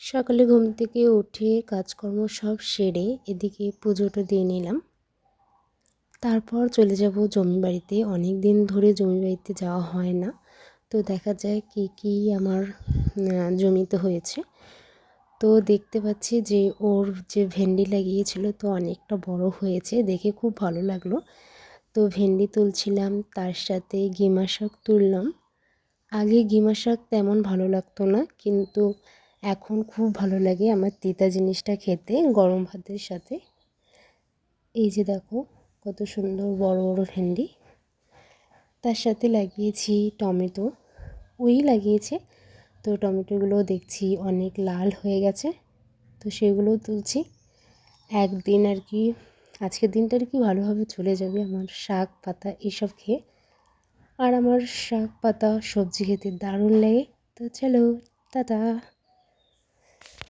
সকালে ঘুম থেকে উঠে কাজকর্ম সব সেরে এদিকে পুজোটা দিয়ে নিলাম। তারপর চলে যাব জমি বাড়িতে। অনেক দিন ধরে জমি বাড়িতে যাওয়া হয় না, তো দেখা যায় কী কী আমার জমিতে হয়েছে। তো দেখতে পাচ্ছি যে ওর যে ভেন্ডি লাগিয়েছিল তো অনেকটা বড় হয়েছে, দেখে খুব ভালো লাগলো। তো ভেন্ডি তুলছিলাম, তার সাথে গিমা শাক তুললাম। আগে গিমা শাক তেমন ভালো লাগতো না, কিন্তু এখন খুব ভালো লাগে আমার তিতা জিনিসটা খেতে গরম ভাতের সাথে। এই যে দেখো কত সুন্দর বড় বড় ভেন্ডি। তার সাথে লাগিয়েছি টমেটো, ওই লাগিয়েছে। তো টমেটোগুলো দেখছি অনেক লাল হয়ে গেছে, তো সেগুলোও তুলছি। একদিন আর কি, আজকের দিনটা আর কি ভালোভাবে চলে যাবে আমার শাক পাতা এসব খেয়ে। আর আমার শাক পাতা সবজি খেতে দারুণ লাগে। তো চলো, টাটা।